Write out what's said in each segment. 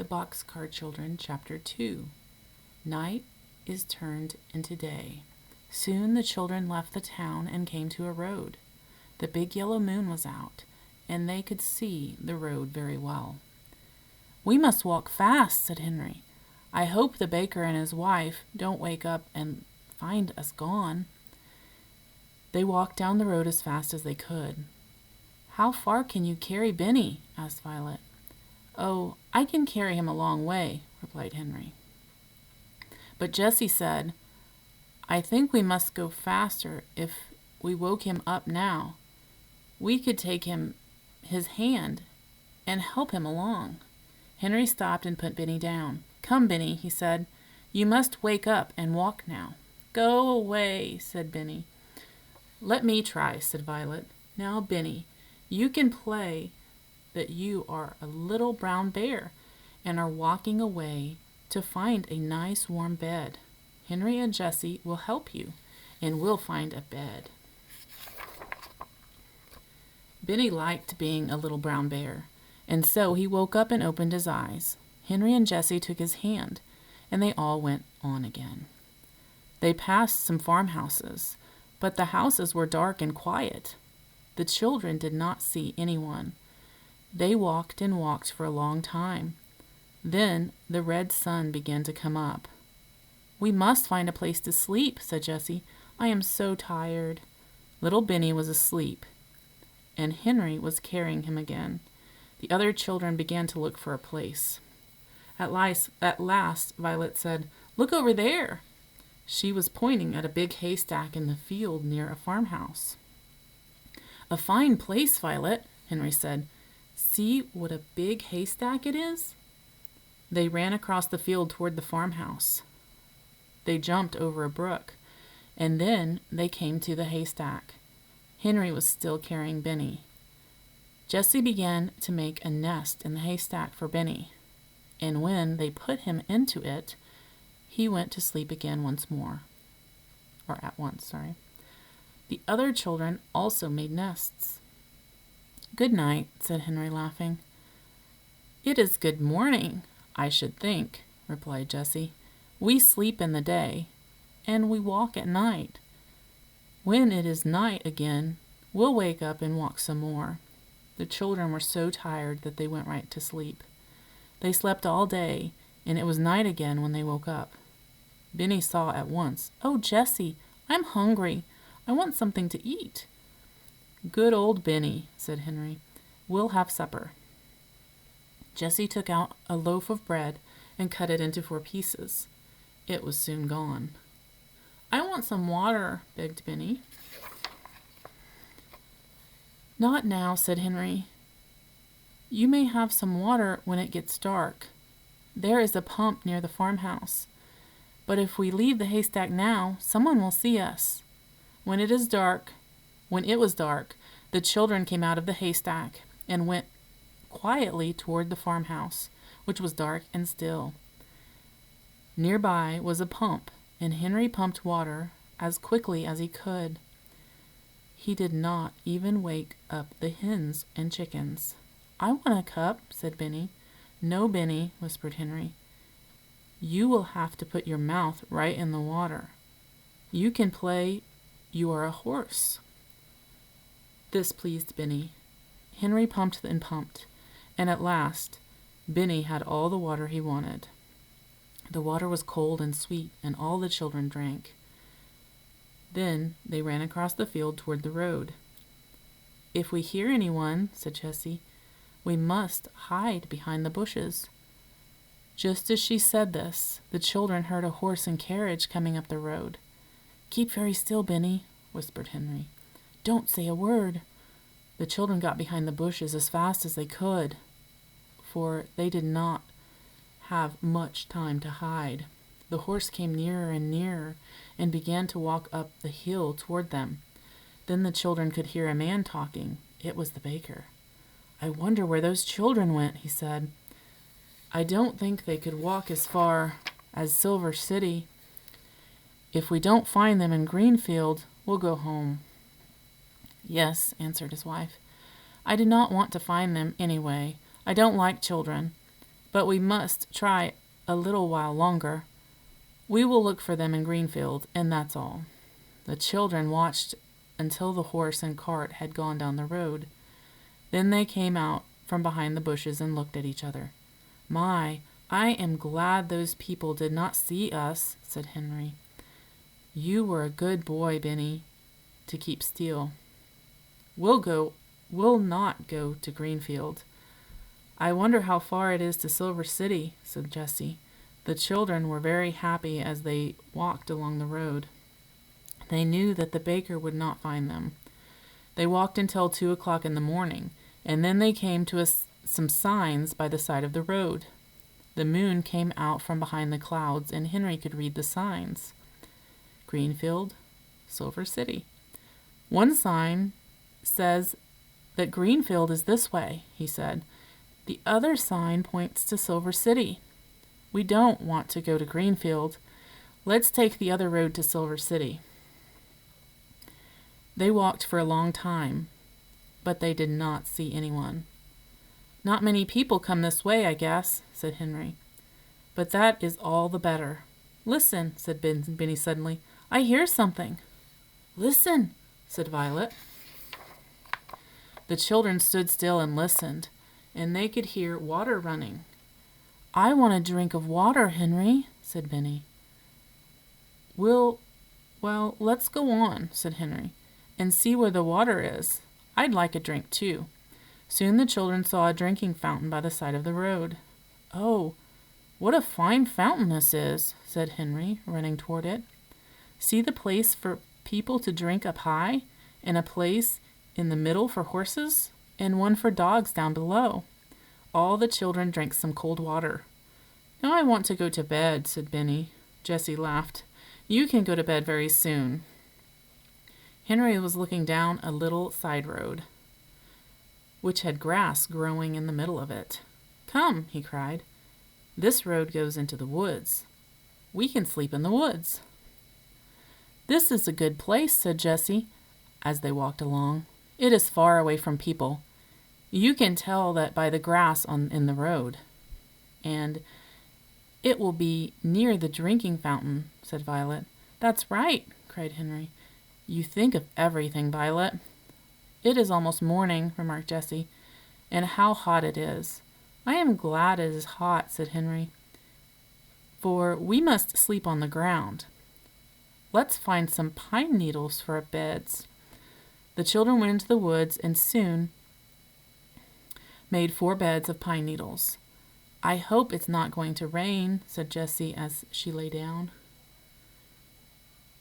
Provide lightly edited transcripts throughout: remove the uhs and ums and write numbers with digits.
The Boxcar Children, Chapter 2. Night is turned into day. Soon the children left the town and came to a road. The big yellow moon was out, and they could see the road very well. "We must walk fast," said Henry. "I hope the baker and his wife don't wake up and find us gone." They walked down the road as fast as they could. "How far can you carry Benny?" asked Violet. "Oh, I can carry him a long way," replied Henry. But Jessie said, "I think we must go faster if we woke him up now. We could take his hand and help him along." Henry stopped and put Benny down. "Come, Benny," he said. "You must wake up and walk now." "Go away," said Benny. "Let me try," said Violet. "Now, Benny, you can play that you are a little brown bear and are walking away to find a nice warm bed. Henry and Jessie will help you, and we'll find a bed." Benny liked being a little brown bear, and so he woke up and opened his eyes. Henry and Jessie took his hand, and they all went on again. They passed some farmhouses, but the houses were dark and quiet. The children did not see anyone. They walked and walked for a long time. Then the red sun began to come up. "We must find a place to sleep," said Jessie. "I am so tired." Little Benny was asleep, and Henry was carrying him again. The other children began to look for a place. At last, Violet said, "Look over there." She was pointing at a big haystack in the field near a farmhouse. "A fine place, Violet," Henry said. "See what a big haystack it is." They ran across the field toward the farmhouse. They jumped over a brook, and then they came to the haystack. Henry was still carrying Benny. Jessie began to make a nest in the haystack for Benny, and when they put him into it, he went to sleep again at once. The other children also made nests. "Good night," said Henry, laughing. "It is good morning, I should think," replied Jessie. "We sleep in the day, and we walk at night. When it is night again, we'll wake up and walk some more." The children were so tired that they went right to sleep. They slept all day, and it was night again when they woke up. Benny saw at once, "Oh, Jessie, I'm hungry. I want something to eat." "Good old Benny," said Henry. "We'll have supper." Jessie took out a loaf of bread and cut it into 4 pieces. It was soon gone. "I want some water," begged Benny. "Not now," said Henry. "You may have some water when it gets dark. There is a pump near the farmhouse. But if we leave the haystack now, someone will see us." When it was dark, the children came out of the haystack and went quietly toward the farmhouse, which was dark and still. Nearby was a pump, and Henry pumped water as quickly as he could. He did not even wake up the hens and chickens. "I want a cup," said Benny. "No, Benny," whispered Henry. "You will have to put your mouth right in the water. You can play you are a horse." This pleased Benny. Henry pumped and pumped, and at last Benny had all the water he wanted. The water was cold and sweet, and all the children drank. Then they ran across the field toward the road. "If we hear anyone," said Jessie, "we must hide behind the bushes." Just as she said this, the children heard a horse and carriage coming up the road. "Keep very still, Benny," whispered Henry. "Don't say a word." The children got behind the bushes as fast as they could, for they did not have much time to hide. The horse came nearer and nearer and began to walk up the hill toward them. Then the children could hear a man talking. It was the baker. "I wonder where those children went," he said. "I don't think they could walk as far as Silver City. If we don't find them in Greenfield, we'll go home." "Yes," answered his wife. "I do not want to find them anyway. I don't like children. but we must try a little while longer. We will look for them in Greenfield, and that's all." The children watched until the horse and cart had gone down the road. Then they came out from behind the bushes and looked at each other. "My, I am glad those people did not see us," said Henry. "You were a good boy, Benny, to keep still. We'll not go to Greenfield." "I wonder how far it is to Silver City," said Jessie. The children were very happy as they walked along the road. They knew that the baker would not find them. They walked until 2 o'clock in the morning, and then they came to some signs by the side of the road. The moon came out from behind the clouds, and Henry could read the signs. Greenfield, Silver City. One sign says that Greenfield is this way, he said. The other sign points to Silver City. We don't want to go to Greenfield. Let's take the other road to Silver City. They walked for a long time, but they did not see anyone. "Not many people come this way, I guess," said Henry. "But that is all the better." "Listen," said Benny suddenly. "I hear something." "Listen," said Violet. The children stood still and listened, and they could hear water running. "I want a drink of water, Henry," said Benny. Well, let's go on," said Henry, "and see where the water is. I'd like a drink, too." Soon the children saw a drinking fountain by the side of the road. "Oh, what a fine fountain this is," said Henry, running toward it. "See the place for people to drink up high, and a place in the middle for horses, and one for dogs down below." All the children drank some cold water. "Now I want to go to bed," said Benny. Jessie laughed. "You can go to bed very soon." Henry was looking down a little side road, which had grass growing in the middle of it. "Come," he cried. "This road goes into the woods. We can sleep in the woods." "This is a good place," said Jessie, as they walked along. "It is far away from people. You can tell that by the grass in the road. And it will be near the drinking fountain," said Violet. "That's right," cried Henry. "You think of everything, Violet." "It is almost morning," remarked Jessie. "And how hot it is." "I am glad it is hot," said Henry, "for we must sleep on the ground. Let's find some pine needles for our beds." The children went into the woods and soon made 4 beds of pine needles. "I hope it's not going to rain," said Jessie as she lay down.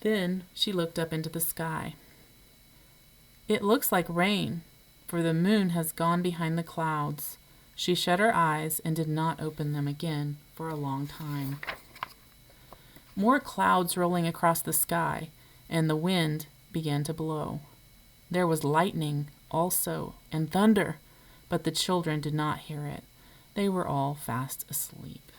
Then she looked up into the sky. "It looks like rain, for the moon has gone behind the clouds." She shut her eyes and did not open them again for a long time. More clouds rolling across the sky, and the wind began to blow. There was lightning also, and thunder, but the children did not hear it. They were all fast asleep.